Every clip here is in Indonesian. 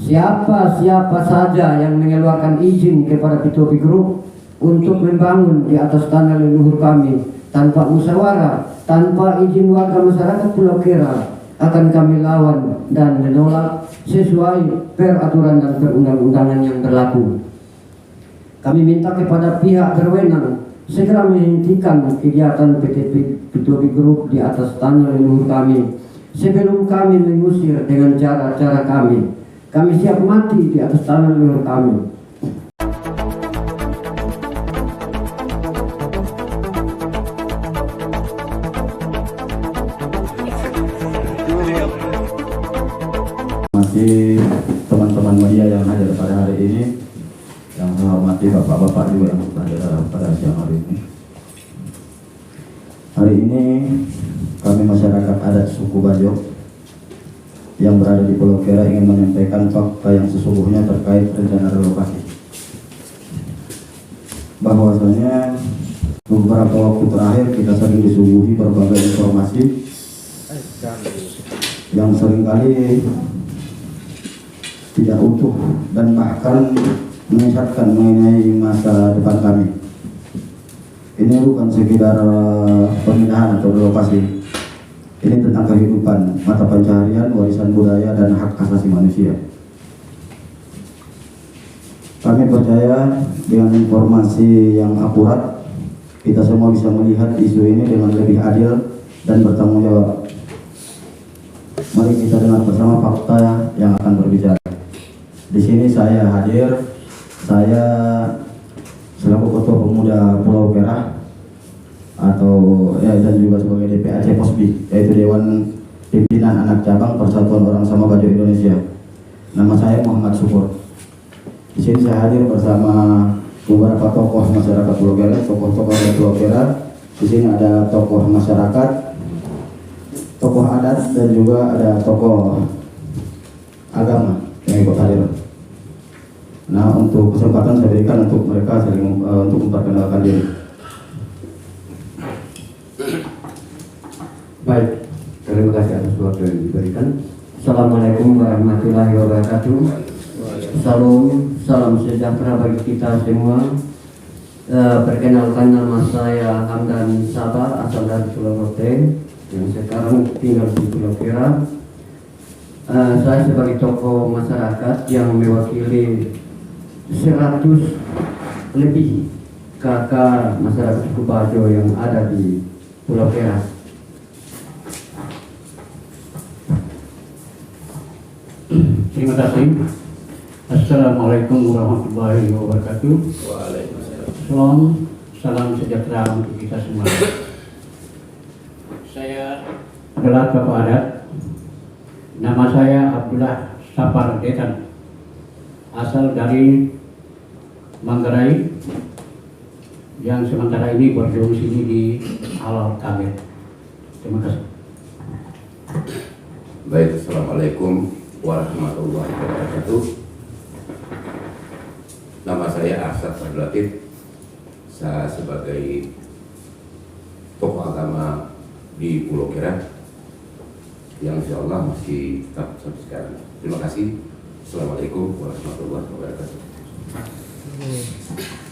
Siapa saja yang mengeluarkan izin kepada Pitobi Group untuk membangun di atas tanah leluhur kami tanpa musyawarah, tanpa izin warga masyarakat Pulau Kera, akan kami lawan dan menolak sesuai peraturan dan perundang-undangan yang berlaku. Kami minta kepada pihak berwenang segera menghentikan kegiatan PT Pitobi Group di atas tanah leluhur kami sebelum kami mengusir dengan cara-cara kami. Kami siap mati di atas tanah leluhur kami. Masih teman-teman media yang hadir pada hari ini, yang saya hormati bapak-bapak juga yang hadir pada siang hari ini. Hari ini kami masyarakat adat suku Bajo yang berada di Pulau Kera ingin menyampaikan fakta yang sesungguhnya terkait rencana relokasi. Bahwasanya beberapa waktu terakhir kita sering disuguhi berbagai informasi yang seringkali tidak utuh dan bahkan menyesatkan mengenai masa depan kami. Ini bukan sekedar pemindahan atau relokasi. Ini tentang kehidupan, mata pencaharian, warisan budaya, dan hak asasi manusia. Kami percaya dengan informasi yang akurat, kita semua bisa melihat isu ini dengan lebih adil dan bertanggung jawab. Mari kita dengar bersama fakta yang akan berbicara. Di sini saya hadir, saya selaku Ketua Pemuda Pulau Kera dan juga sebagai DPAC Posbi, yaitu Dewan Pimpinan Anak Cabang Persatuan Orang Sama Bajo Indonesia. Nama saya Muhammad Syukur. Di sini saya hadir bersama beberapa tokoh masyarakat Pulau Kera, tokoh-tokoh dari Pulau Kera. Di sini ada tokoh masyarakat, tokoh adat, dan juga ada tokoh agama yang ikut hadir. Nah, untuk kesempatan saya berikan untuk mereka untuk memperkenalkan diri. Baik, terima kasih atas waktu yang diberikan. Assalamualaikum warahmatullahi wabarakatuh. Salam sejahtera bagi kita semua. Perkenalkan, nama saya Hamdan Sabah, asal dari Pulau Rote, yang sekarang tinggal di Pulau Kera. Saya sebagai tokoh masyarakat yang mewakili 100 lebih kakak masyarakat suku Bajo yang ada di Pulau Kera. Terima kasih. Assalamualaikum warahmatullahi wabarakatuh. Waalaikumsalam. Salam sejahtera untuk kita semua. Saya adalah tokoh adat. Nama saya Abdullah Sapar Detan, asal dari Manggarai, yang sementara ini berdomisili di Al Kabir. Terima kasih. Baik, assalamualaikum warahmatullahi wabarakatuh. Nama saya Arsad Abdulatif. Saya sebagai tokoh agama di Pulau Kera yang insya Allah masih tetap sampai sekarang. Terima kasih. Assalamualaikum warahmatullahi wabarakatuh.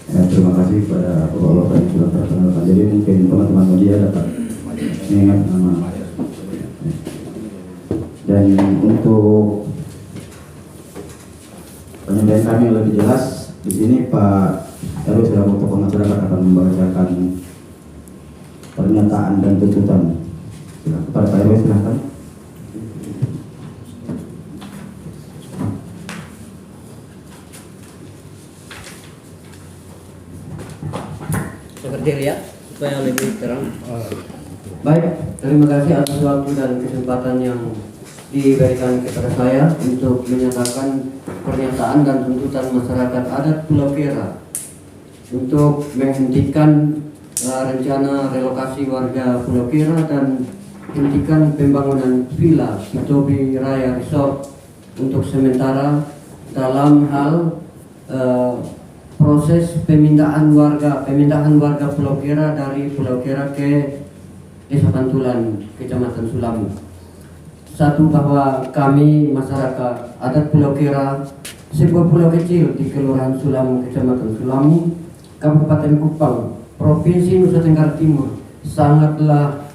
Ya, terima kasih kepada bapak-bapak yang sudah terkenalkan. Jadi mungkin teman-teman media dapat mengingat nama. Dan untuk penyampaian kami yang lebih jelas, di sini Pak RW selaku tokoh masyarakat akan membacakan pernyataan dan tuntutan. Kepada Pak RW silahkan. Berdiri ya, supaya lebih terang. Baik, terima kasih atas waktu dan kesempatan yang diberikan kepada saya untuk menyatakan pernyataan dan tuntutan masyarakat adat Pulau Kera untuk menghentikan rencana relokasi warga Pulau Kera dan hentikan pembangunan villa Pitobi Raya Resort untuk sementara dalam hal proses pemindahan warga Pulau Kera dari Pulau Kera ke Desa Pantulan, Kecamatan Sulamu. Satu, bahwa kami masyarakat adat Pulau Kera, sebuah pulau kecil di Kelurahan Sulamu, Kecamatan Sulamu, Kabupaten Kupang, Provinsi Nusa Tenggara Timur, sangatlah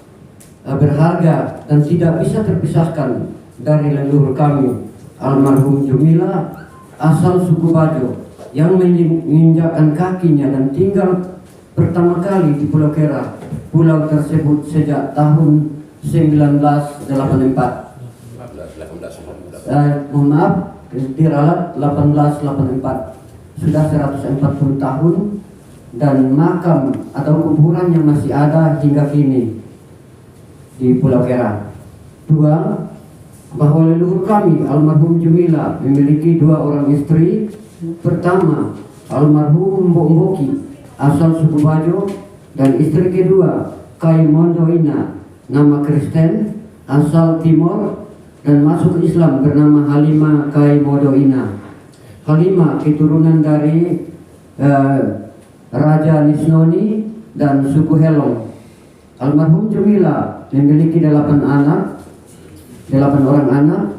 berharga dan tidak bisa terpisahkan dari leluhur kami, almarhum Jumila, asal suku Bajo, yang menginjakkan kakinya dan tinggal pertama kali di Pulau Kera, pulau tersebut sejak tahun 1984. Mohon maaf, diralat 1884, sudah 140 tahun, dan makam atau kuburannya masih ada hingga kini di Pulau Kera. Dua, bahwa leluhur kami almarhum Jumila memiliki 2 orang istri. Pertama, almarhum Mbok Mboki, asal suku Bajo, dan istri kedua Kai Mondoina, nama Kristen, asal Timor dan masuk Islam, bernama Halimah Kai Mondoina. Halimah keturunan dari Raja Nisnoni dan suku Helong. Almarhum Jumila memiliki 8 orang anak.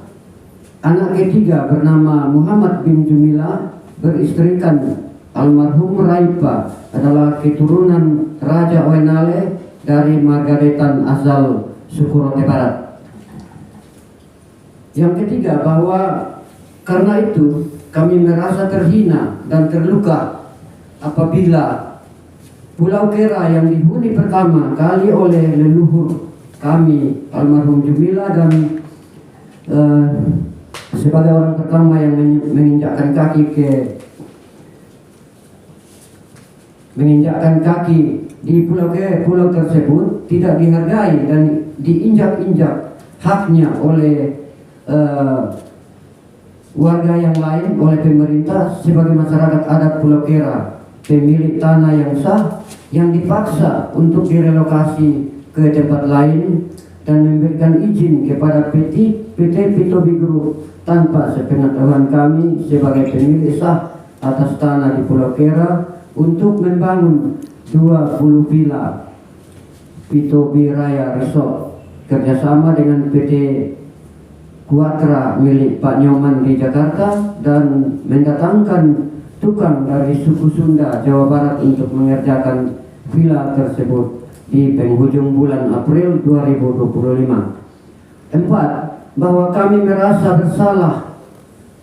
Anak ketiga bernama Muhammad bin Jumila, beristrikan almarhum Raipa, adalah keturunan Raja Oenale dari Margaretan asal suku Rote Barat. Yang ketiga, bahwa karena itu kami merasa terhina dan terluka apabila Pulau Kera yang dihuni pertama kali oleh leluhur kami almarhum Jumila dan sebagai orang pertama yang menginjakkan kaki di pulau tersebut tidak dihargai dan diinjak-injak haknya oleh warga yang lain, oleh pemerintah sebagai masyarakat adat Pulau Kera, pemilik tanah yang sah yang dipaksa untuk direlokasi ke tempat lain dan memberikan izin kepada PT Pitobi Group tanpa sepengetahuan kami sebagai pemilik sah atas tanah di Pulau Kera untuk membangun 20 villa Pitobi Raya Resort kerjasama dengan PT Kuatra milik Pak Nyoman di Jakarta, dan mendatangkan tukang dari suku Sunda Jawa Barat untuk mengerjakan villa tersebut di penghujung bulan April 2025. 4. Bahwa kami merasa bersalah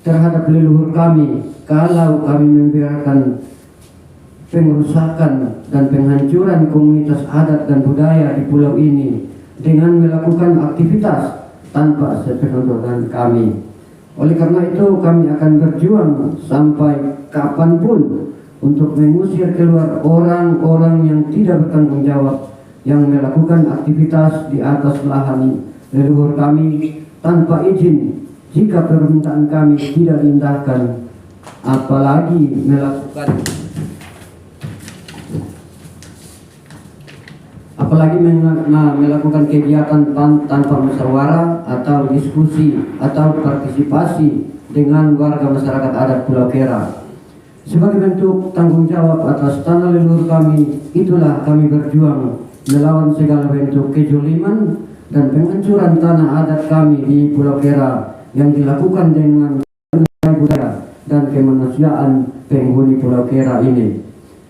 terhadap leluhur kami kalau kami membiarkan pengerusakan dan penghancuran komunitas adat dan budaya di pulau ini dengan melakukan aktivitas tanpa sepengetahuan kami. Oleh karena itu kami akan berjuang sampai kapanpun untuk mengusir keluar orang-orang yang tidak bertanggung jawab yang melakukan aktivitas di atas lahan leluhur kami tanpa izin jika permintaan kami tidak diindahkan, apalagi melakukan kegiatan tanpa musyawarah atau diskusi atau partisipasi dengan warga masyarakat adat Pulau Kera. Sebagai bentuk tanggung jawab atas tanah leluhur kami, itulah kami berjuang melawan segala bentuk kezaliman dan penghancuran tanah adat kami di Pulau Kera yang dilakukan dengan budaya dan kemanusiaan penghuni Pulau Kera ini.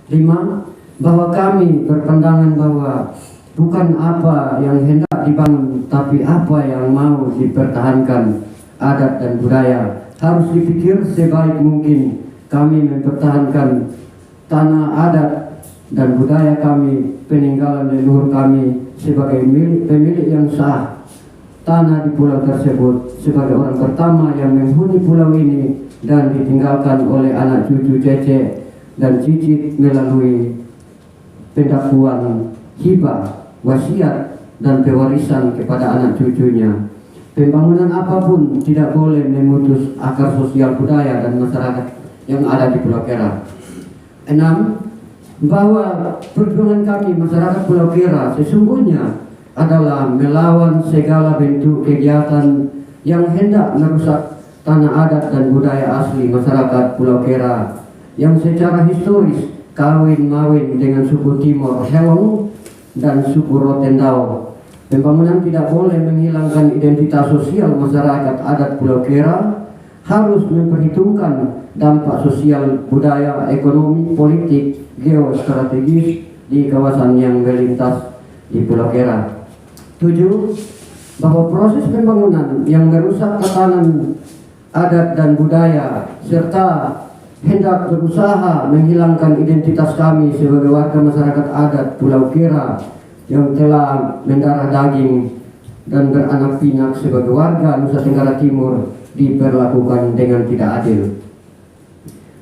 5. Bahwa kami berpandangan bahwa bukan apa yang hendak dibangun, tapi apa yang mau dipertahankan adat dan budaya. Harus dipikir sebaik mungkin kami mempertahankan tanah adat dan budaya kami, peninggalan leluhur kami sebagai pemilik yang sah tanah di pulau tersebut, sebagai orang pertama yang menghuni pulau ini dan ditinggalkan oleh anak cucu cece dan cicit melalui pendakuan hibah, wasiat dan pewarisan kepada anak cucunya. Pembangunan apapun tidak boleh memutus akar sosial budaya dan masyarakat yang ada di Pulau Kera. 6. Bahwa perjuangan kami masyarakat Pulau Kera sesungguhnya adalah melawan segala bentuk kegiatan yang hendak merusak tanah adat dan budaya asli masyarakat Pulau Kera yang secara historis kawin-mawin dengan suku Timor Helong dan suku Rotendao. Pembangunan tidak boleh menghilangkan identitas sosial masyarakat adat Pulau Kera, harus memperhitungkan dampak sosial, budaya, ekonomi, politik, geostrategis di kawasan yang melintas di Pulau Kera. 7. Bahwa proses pembangunan yang merusak tatanan adat dan budaya serta hendak berusaha menghilangkan identitas kami sebagai warga masyarakat adat Pulau Kera yang telah mendarah daging dan beranak pinak sebagai warga Nusa Tenggara Timur diperlakukan dengan tidak adil,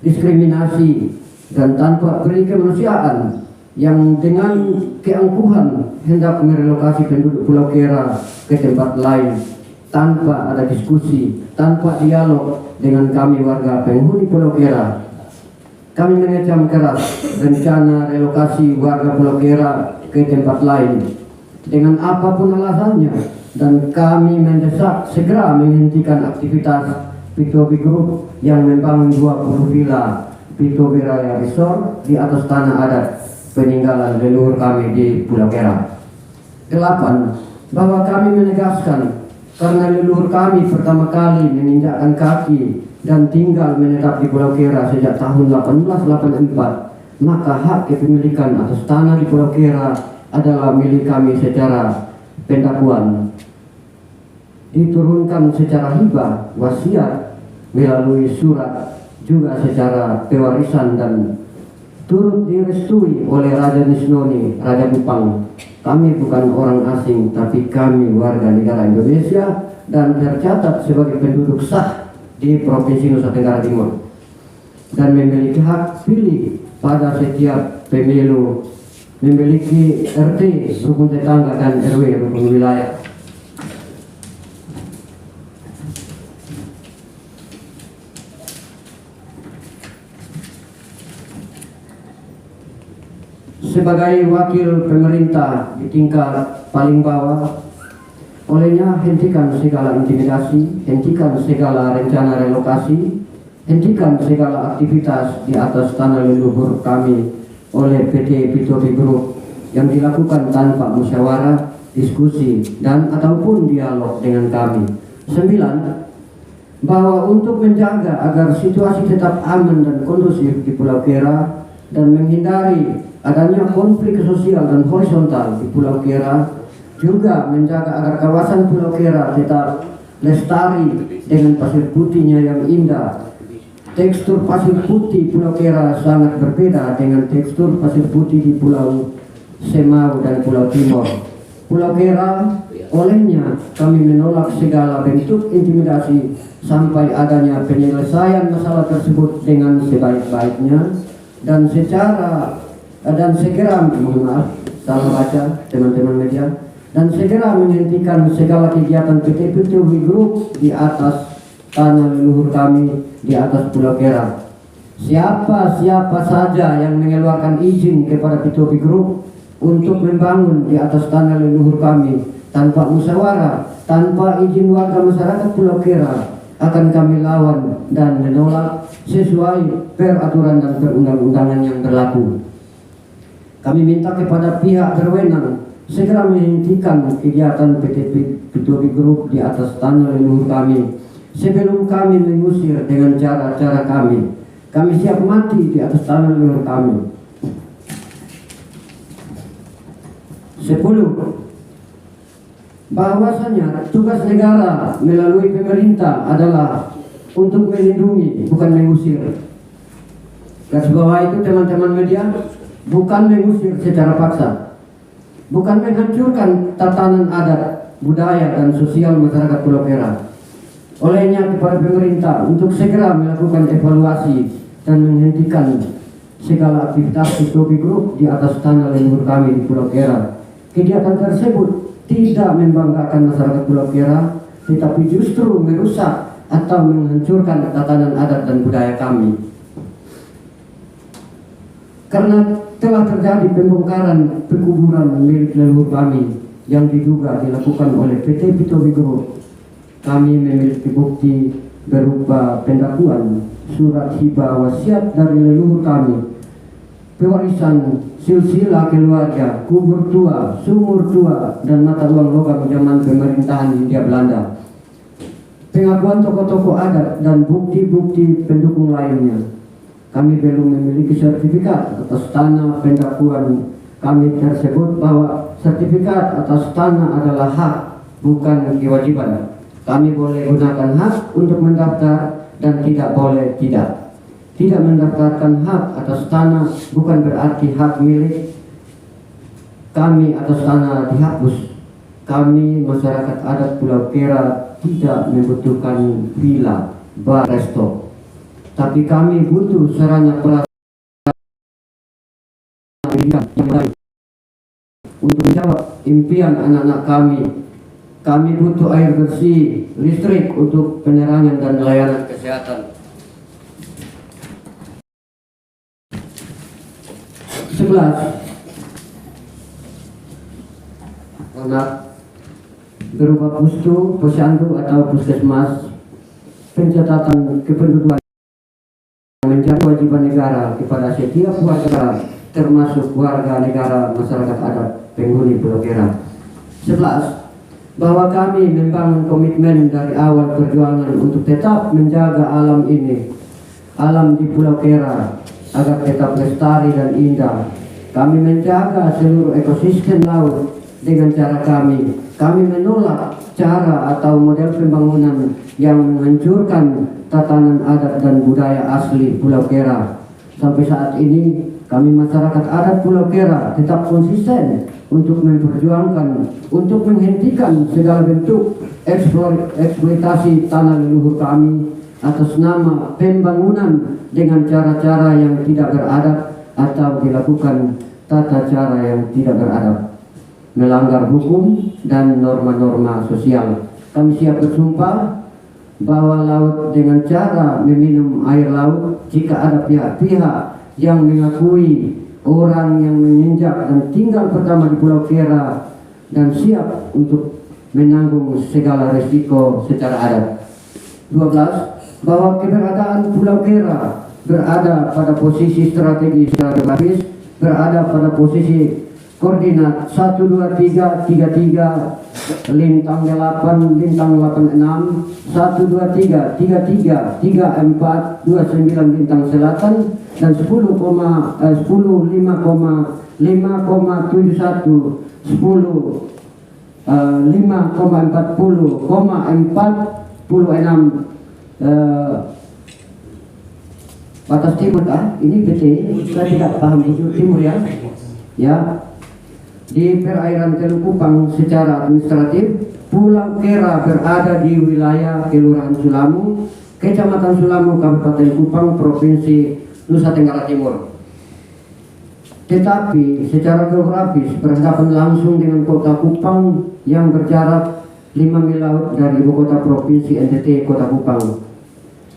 diskriminasi, dan tanpa beri kemanusiaan, yang dengan keangkuhan hendak merelokasi penduduk Pulau Kera ke tempat lain tanpa ada diskusi, tanpa dialog dengan kami warga penghuni Pulau Kera. Kami mengecam keras rencana relokasi warga Pulau Kera ke tempat lain dengan apapun alasannya, dan kami mendesak segera menghentikan aktivitas Pitobi Group yang membangun 20 villa Pitobi Raya Resort di atas tanah adat peninggalan leluhur kami di Pulau Kera. 8. Bahwa kami menegaskan karena leluhur kami pertama kali menginjakkan kaki dan tinggal menetap di Pulau Kera sejak tahun 1884, maka hak kepemilikan atas tanah di Pulau Kera adalah milik kami secara pendakuan, diturunkan secara hibah wasiat melalui surat, juga secara pewarisan, dan turut direstui oleh Raja Nisnoni, Raja Kupang. Kami bukan orang asing, tapi kami warga negara Indonesia dan tercatat sebagai penduduk sah di Provinsi Nusa Tenggara Timur dan memiliki hak pilih pada setiap pemilu, memiliki RT, rukun tetangga, dan RW, rukun wilayah. Sebagai wakil pemerintah di tingkat paling bawah, olehnya hentikan segala intimidasi, hentikan segala rencana relokasi, hentikan segala aktivitas di atas tanah leluhur kami oleh PT Pitobi Group yang dilakukan tanpa musyawarah, diskusi, dan ataupun dialog dengan kami. 9. Bahwa untuk menjaga agar situasi tetap aman dan kondusif di Pulau Kera dan menghindari adanya konflik sosial dan horizontal di Pulau Kera, juga menjaga agar kawasan Pulau Kera tetap lestari dengan pasir putihnya yang indah. Tekstur pasir putih Pulau Kera sangat berbeda dengan tekstur pasir putih di Pulau Semau dan Pulau Timor. Pulau Kera, olehnya kami menolak segala bentuk intimidasi sampai adanya penyelesaian masalah tersebut dengan sebaik-baiknya dan segera, mohon maaf, salah baca teman-teman media, dan segera menghentikan segala kegiatan PT Pitobi Group di atas tanah leluhur kami di atas Pulau Kera. Siapa saja yang mengeluarkan izin kepada Pitobi Group untuk membangun di atas tanah leluhur kami tanpa musyawarah, tanpa izin warga masyarakat Pulau Kera, akan kami lawan dan menolak sesuai peraturan dan perundang-undangan yang berlaku. Kami minta kepada pihak berwenang segera menghentikan kegiatan PT Pitobi Group di atas tanah leluhur kami sebelum kami mengusir dengan cara-cara kami. Kami siap mati di atas tanah leluhur kami. 10. Bahwasanya tugas negara melalui pemerintah adalah untuk melindungi, bukan mengusir. Garis bawah itu teman-teman media, bukan mengusir secara paksa, bukan menghancurkan tatanan adat, budaya, dan sosial masyarakat Pulau Kera. Olehnya kepada pemerintah untuk segera melakukan evaluasi dan menghentikan segala aktivitas Pitobi Group di atas tanah leluhur kami di Pulau Kera. Kegiatan tersebut tidak membanggakan masyarakat Pulau Kera, tetapi justru merusak atau menghancurkan tatanan adat dan budaya kami. Karena telah terjadi pembongkaran pekuburan milik leluhur kami yang diduga dilakukan oleh PT Pitobi Group, kami memiliki bukti berupa pendakuan surat hibah wasiat dari leluhur kami pewarisan silsilah keluarga, kubur tua, sumur tua, dan mata uang logam zaman pemerintahan Hindia Belanda. Pengakuan tokoh-tokoh adat dan bukti-bukti pendukung lainnya. Kami belum memiliki sertifikat atas tanah pengakuan kami tersebut bahwa sertifikat atas tanah adalah hak, bukan kewajiban. Kami boleh gunakan hak untuk mendaftar dan tidak boleh tidak. Tidak mendaftarkan hak atas tanah bukan berarti hak milik kami atas tanah dihapus. Kami masyarakat adat Pulau Kera tidak membutuhkan villa, bar, resto, tapi kami butuh sarana pendidikan yang baik untuk menjawab impian anak-anak kami. Kami butuh air bersih, listrik untuk penerangan dan layanan kesehatan. 11. Berupa pustu, posyandu atau puskesmas, pencatatan kependudukan menjadi kewajiban negara kepada setiap warga termasuk warga negara masyarakat adat penghuni Pulau Kera. 11. Bahwa kami membangun komitmen dari awal perjuangan untuk tetap menjaga alam ini, alam di Pulau Kera, agar tetap lestari dan indah. Kami menjaga seluruh ekosistem laut dengan cara kami. Kami menolak cara atau model pembangunan yang menghancurkan tatanan adat dan budaya asli Pulau Kera. Sampai saat ini kami masyarakat adat Pulau Kera tetap konsisten untuk memperjuangkan, untuk menghentikan segala bentuk eksploitasi tanah leluhur kami atas nama pembangunan dengan cara-cara yang tidak beradab atau dilakukan tata cara yang tidak beradab, melanggar hukum dan norma-norma sosial. Kami siap bersumpah bahwa laut dengan cara meminum air laut jika ada pihak-pihak yang mengakui orang yang menginjak dan tinggal pertama di Pulau Kera dan siap untuk menanggung segala risiko secara adat. 12. Bahwa keberadaan Pulau Kera berada pada posisi strategis geografis, berada pada posisi koordinat 12333 lintang 8 lintang 86 12333 34 29 lintang selatan dan 10,5,71 batas timur ini BT, saya tidak paham itu timur ya. Di perairan Teluk Kupang secara administratif, Pulau Kera berada di wilayah Kelurahan Sulamu, Kecamatan Sulamu, Kabupaten Kupang, Provinsi Nusa Tenggara Timur. Tetapi secara geografis berhadapan langsung dengan kota Kupang yang berjarak 5 mil laut dari ibu kota provinsi NTT, Kota Kupang.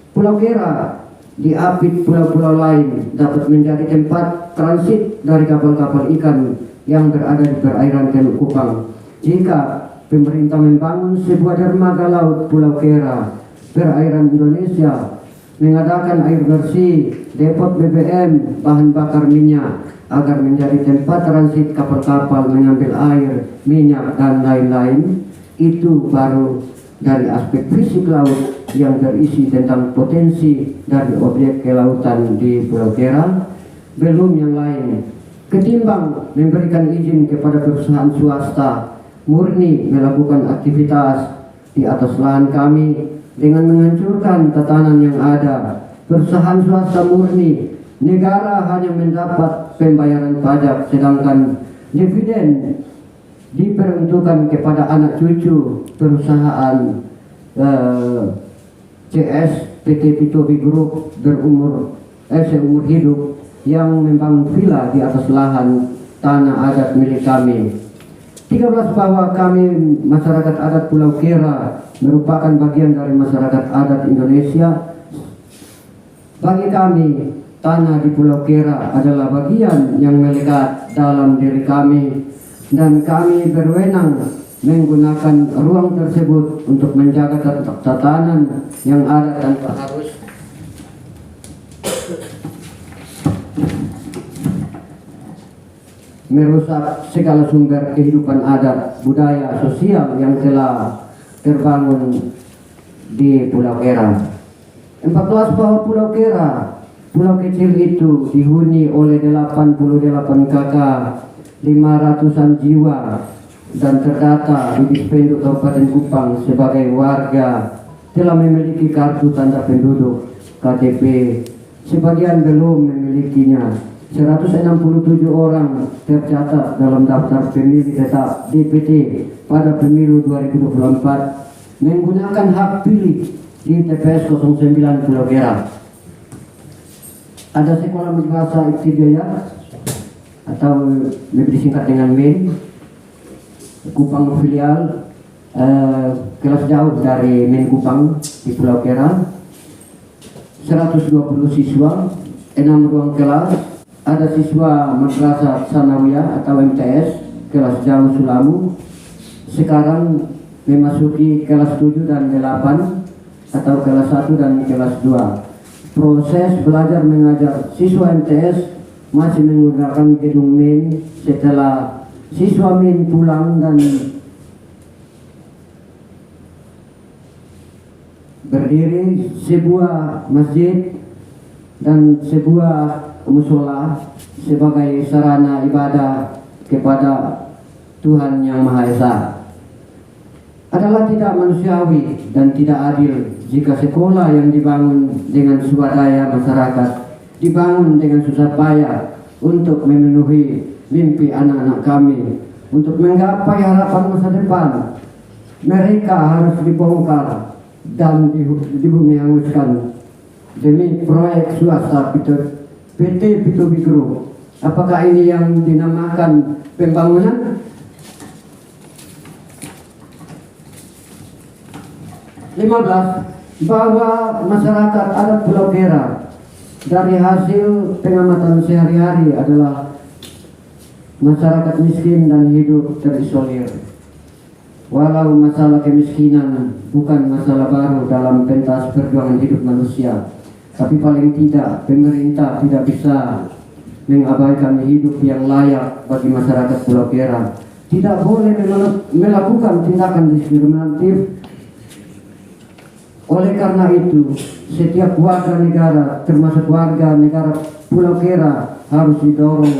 Pulau Kera diapit pulau-pulau lain dapat menjadi tempat transit dari kapal-kapal ikan yang berada di perairan Teluk Kupang. Jika pemerintah membangun sebuah dermaga laut Pulau Kera, perairan Indonesia, mengadakan air bersih, depot BBM, bahan bakar minyak, agar menjadi tempat transit kapal-kapal mengambil air, minyak, dan lain-lain, itu baru dari aspek fisik laut yang berisi tentang potensi dari objek kelautan di Pulau Kera, belum yang lain. Ketimbang memberikan izin kepada perusahaan swasta murni melakukan aktivitas di atas lahan kami dengan menghancurkan tatanan yang ada, perusahaan swasta murni, negara hanya mendapat pembayaran pajak, sedangkan dividen diperuntukkan kepada anak cucu perusahaan CS PT Pitobi Group seumur hidup yang membangun villa di atas lahan tanah adat milik kami. 13. Bahwa kami masyarakat adat Pulau Kera merupakan bagian dari masyarakat adat Indonesia. Bagi kami, tanah di Pulau Kera adalah bagian yang melekat dalam diri kami, dan kami berwenang menggunakan ruang tersebut untuk menjaga tatanan yang ada tanpa harus merusak segala sumber kehidupan adat, budaya, sosial yang telah terbangun di Pulau Kera. 14 bahwa Pulau Kera, pulau kecil itu dihuni oleh 88 kakak, 500-an jiwa, dan terdata di Dispenduk Kabupaten Kupang sebagai warga telah memiliki kartu tanda penduduk KTP. Sebagian belum memilikinya. 167 orang tercatat dalam daftar pemilih tetap DPT pada pemilu 2024 menggunakan hak pilih di TPS 09 Pulau Kera. Ada sekolah madrasah ibtidaiyah atau lebih disingkat dengan MEN Kupang filial, kelas jauh dari MEN Kupang di Pulau Kera. 120 siswa, 6 ruang kelas. Ada siswa madrasah sanawiyah atau MTS kelas jauh Sulamu sekarang memasuki kelas 7 dan 8 atau kelas 1 dan kelas 2. Proses belajar mengajar siswa MTS masih menggunakan gedung MEN. Setelah siswa MEN pulang dan berdiri sebuah masjid dan sebuah musola sebagai sarana ibadah kepada Tuhan Yang Maha Esa. Adalah tidak manusiawi dan tidak adil jika sekolah yang dibangun dengan swadaya masyarakat dibangun dengan susah payah untuk memenuhi mimpi anak-anak kami untuk menggapai harapan masa depan. Mereka harus dibongkar dan dibumi hanguskan demi proyek swasta PT Pitobi Group. Apakah ini yang dinamakan pembangunan? 15 bahwa masyarakat adat Pulau Kera dari hasil pengamatan sehari-hari adalah masyarakat miskin dan hidup terisolir. Walau masalah kemiskinan bukan masalah baru dalam pentas perjuangan hidup manusia, tapi paling tidak pemerintah tidak bisa mengabaikan hidup yang layak bagi masyarakat Pulau Kera. Tidak boleh melakukan tindakan diskriminatif. Oleh karena itu, setiap warga negara, termasuk warga negara Pulau Kera, harus didorong.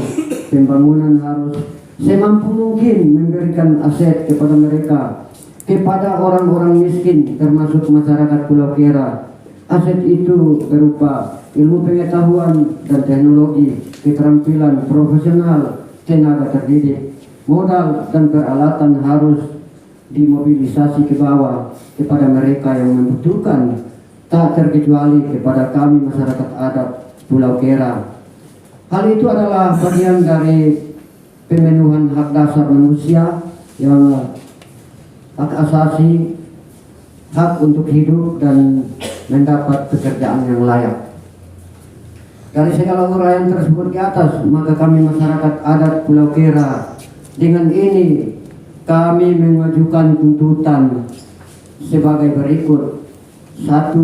Pembangunan harus semampu mungkin memberikan aset kepada mereka, kepada orang-orang miskin, termasuk masyarakat Pulau Kera. Aset itu berupa ilmu pengetahuan dan teknologi, keterampilan profesional, tenaga terdidik, modal dan peralatan harus dimobilisasi ke bawah kepada mereka yang membutuhkan, tak terkecuali kepada kami masyarakat adat Pulau Kera. Hal itu adalah bagian dari pemenuhan hak dasar manusia yang hak asasi, hak untuk hidup dan mendapat pekerjaan yang layak. Dari segala uraian tersebut di atas, maka kami masyarakat adat Pulau Kera dengan ini kami mengajukan tuntutan sebagai berikut. 1.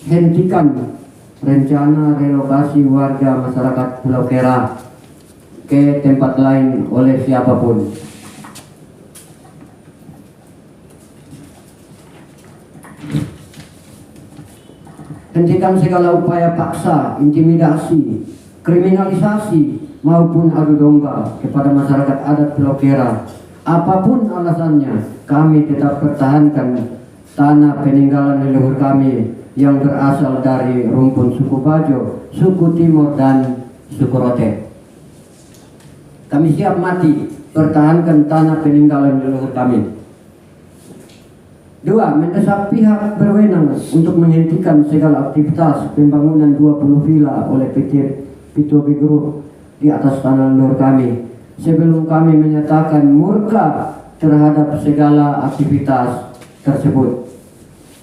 Hentikan rencana relokasi warga masyarakat Pulau Kera ke tempat lain oleh siapapun. Hentikan segala upaya paksa, intimidasi, kriminalisasi maupun adu domba kepada masyarakat adat Pulau Kera. Apapun alasannya, kami tetap pertahankan tanah peninggalan leluhur kami yang berasal dari rumpun suku Bajo, suku Timur dan suku Rote. Kami siap mati pertahankan tanah peninggalan leluhur kami. 2. Mendesak pihak berwenang untuk menghentikan segala aktivitas pembangunan 20 villa oleh PT Pitobi Group di atas tanah leluhur kami sebelum kami menyatakan murka terhadap segala aktivitas tersebut.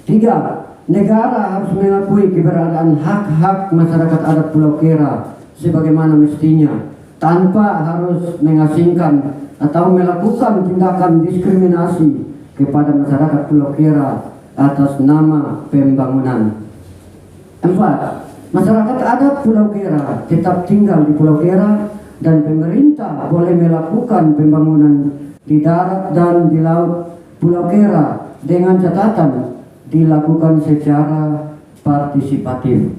3. Negara harus mengakui keberadaan hak-hak masyarakat adat Pulau Kera sebagaimana mestinya, tanpa harus mengasingkan atau melakukan tindakan diskriminasi kepada masyarakat Pulau Kera atas nama pembangunan. 4. Masyarakat adat Pulau Kera tetap tinggal di Pulau Kera dan pemerintah boleh melakukan pembangunan di darat dan di laut Pulau Kera dengan catatan dilakukan secara partisipatif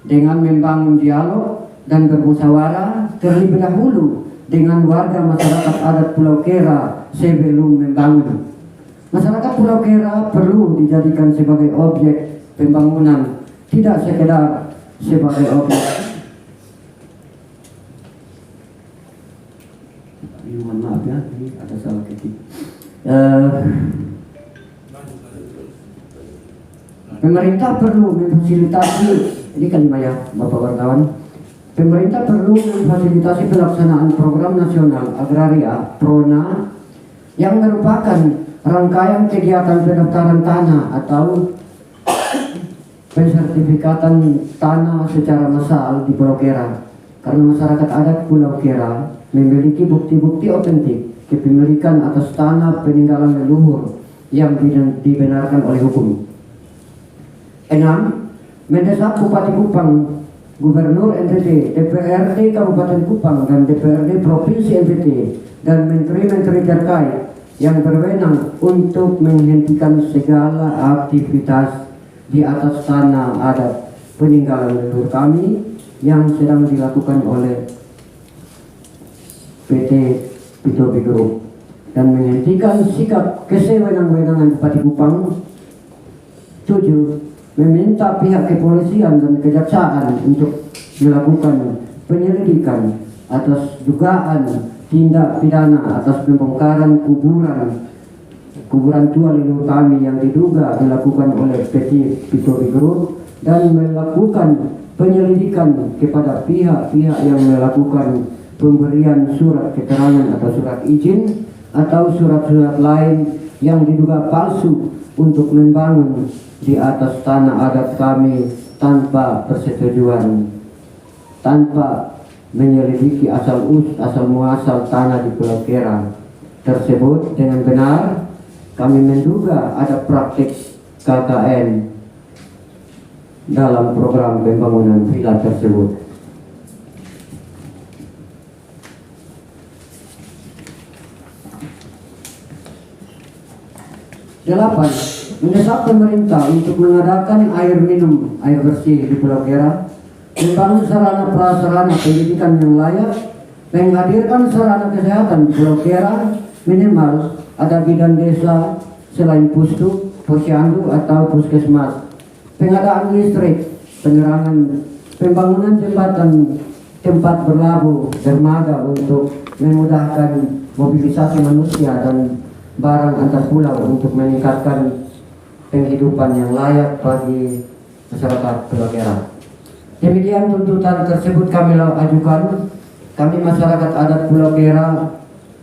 dengan membangun dialog dan bermusyawarah terlebih dahulu dengan warga masyarakat adat Pulau Kera sebelum membangun. Masyarakat Pulau Kera perlu dijadikan sebagai objek pembangunan, tidak sekedar sebagai objek. Mohon maaf ya, ini ada salah ketik. Pemerintah perlu memfasilitasi, ini kalimat ya Bapak wartawan. Pemerintah perlu memfasilitasi pelaksanaan program nasional agraria PRONA yang merupakan rangkaian kegiatan pendaftaran tanah atau pensertifikatan tanah secara massal di Pulau Kera. Karena masyarakat adat Pulau Kera memiliki bukti-bukti otentik kepemilikan atas tanah peninggalan leluhur yang dibenarkan oleh hukum. 6. Mendesak Bupati Kupang, Gubernur NTT, DPRD Kabupaten Kupang dan DPRD Provinsi NTT dan menteri-menteri terkait yang berwenang untuk menghentikan segala aktivitas di atas tanah adat peninggalan leluhur kami yang sedang dilakukan oleh PT Pitobi Group dan menghentikan sikap kesewenang-wenangan Bupati Kupang. 7. Meminta pihak kepolisian dan kejaksaan untuk melakukan penyelidikan atas dugaan tindak pidana atas pembongkaran kuburan tua leluhur kami yang diduga dilakukan oleh PT Pitobi Group dan melakukan penyelidikan kepada pihak-pihak yang melakukan pemberian surat keterangan atau surat izin atau surat-surat lain yang diduga palsu untuk membangun di atas tanah adat kami tanpa persetujuan, tanpa menyelidiki asal muasal tanah di Pulau Kera tersebut. Dengan benar kami menduga ada praktik KKN dalam program pembangunan villa tersebut. 8. Mendesak pemerintah untuk mengadakan air minum, air bersih di Pulau Kera, membangun sarana prasarana pendidikan yang layak, menghadirkan sarana kesehatan di Pulau Kera, minimal ada bidan desa selain pustu, posyandu atau puskesmas, pengadaan listrik, penerangan, pembangunan jembatan tempat berlabuh dermaga untuk memudahkan mobilisasi manusia dan barang antar pulau untuk meningkatkan penghidupan yang layak bagi masyarakat Pulau Kera. Demikian tuntutan tersebut kami ajukan. Kami masyarakat adat Pulau Kera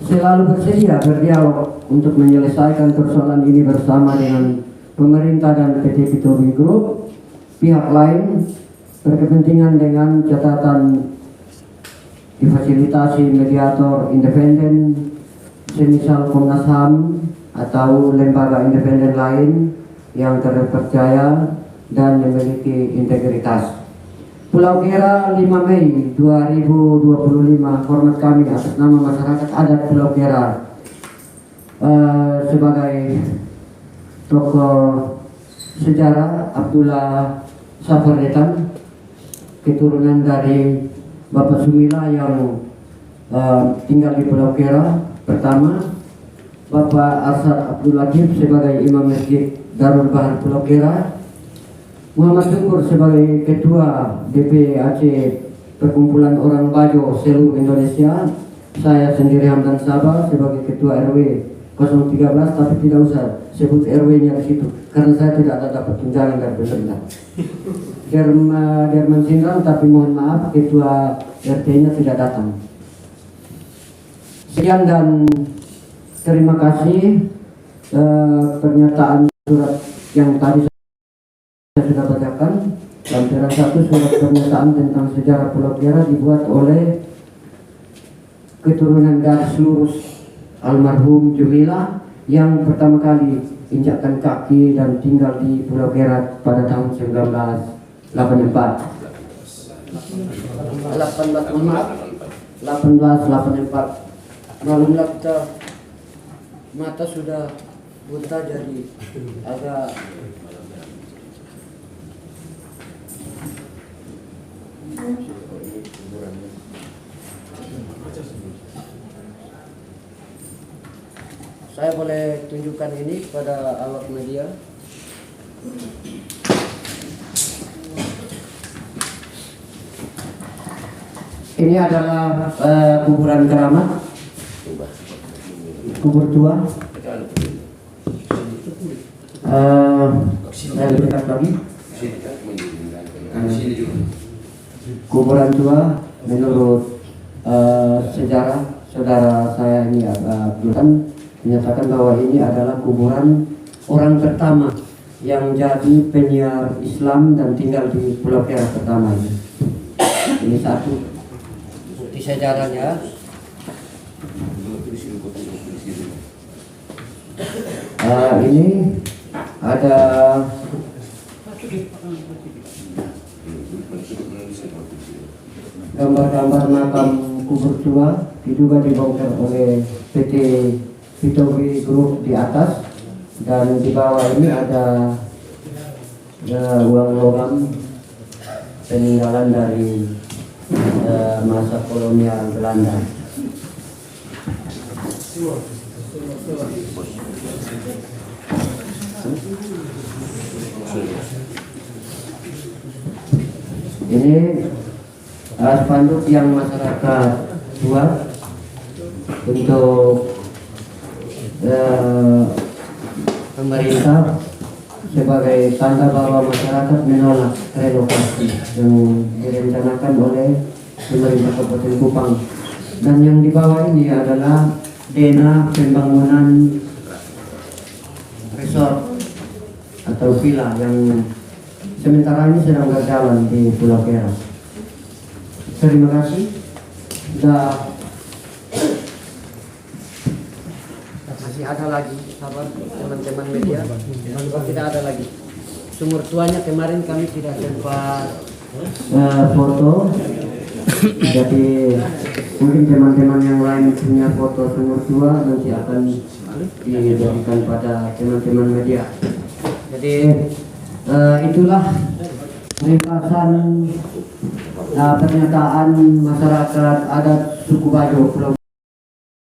selalu bersedia berdialog untuk menyelesaikan persoalan ini bersama dengan pemerintah dan PT Pitobi Group, pihak lain berkepentingan dengan catatan difasilitasi mediator independen semisal Komnas HAM atau lembaga independen lain yang terpercaya dan memiliki integritas. Pulau Kera 5 Mei 2025. Hormat kami atas nama masyarakat adat Pulau Kera sebagai tokoh sejarah Abdullah Safardetan, keturunan dari Bapak Sumila yang tinggal di Pulau Kera. Pertama, Bapak Arsad Abdul Latif sebagai Imam Masjid Darul Bahar Pulau Kera, Muhammad Syukur sebagai Ketua DP Aceh Perkumpulan Orang Bajo seluruh Indonesia, saya sendiri Hamdan Sabah sebagai Ketua RW 013, tapi tidak usah sebut RW-nya di situ karena saya tidak ada dapat tunjangan dari pemerintah. Derman Sindrang, tapi mohon maaf Ketua RT-nya tidak datang. Sekian dan terima kasih. Pernyataan surat yang tadi saya sudah bacakan. Lampiran 1 surat pernyataan tentang sejarah Pulau Kera dibuat oleh keturunan garis lurus almarhum Jumila yang pertama kali injakkan kaki dan tinggal di Pulau Kera pada tahun 1984. mohon maaf, 1884. Malumlah kita mata sudah buta jadi agak saya boleh tunjukkan ini kepada awak media. Ini adalah kuburan keramat, kubur tua. Saya lebih dekat lagi. Kuburan tua menurut sejarah saudara saya ini Abdullah menyatakan bahwa ini adalah kuburan orang pertama yang jadi penyiar Islam dan tinggal di Pulau Kera pertama ini. Ini satu bukti sejarahnya. Ini ada gambar-gambar makam kubur tua diduga dibongkar oleh PT Pitobi Group di atas, dan di bawah ini ada uang logam peninggalan dari masa kolonial Belanda. Ini spanduk yang masyarakat buat untuk pemerintah sebagai tanda bahwa masyarakat menolak relokasi yang direncanakan oleh pemerintah Kabupaten Kupang. Dan yang di bawah ini adalah dana pembangunan resort atau villa yang sementara ini sedang berjalan di Pulau Kera. Terima kasih. Masih ada lagi, sabar teman-teman media. Tidak ada lagi. Sumur tuanya kemarin kami tidak sempat foto. Jadi mungkin teman-teman yang lain punya foto sumur tua nanti akan diberikan pada teman-teman media. Jadi itulah ringkasan pernyataan masyarakat adat suku Bajo Pulau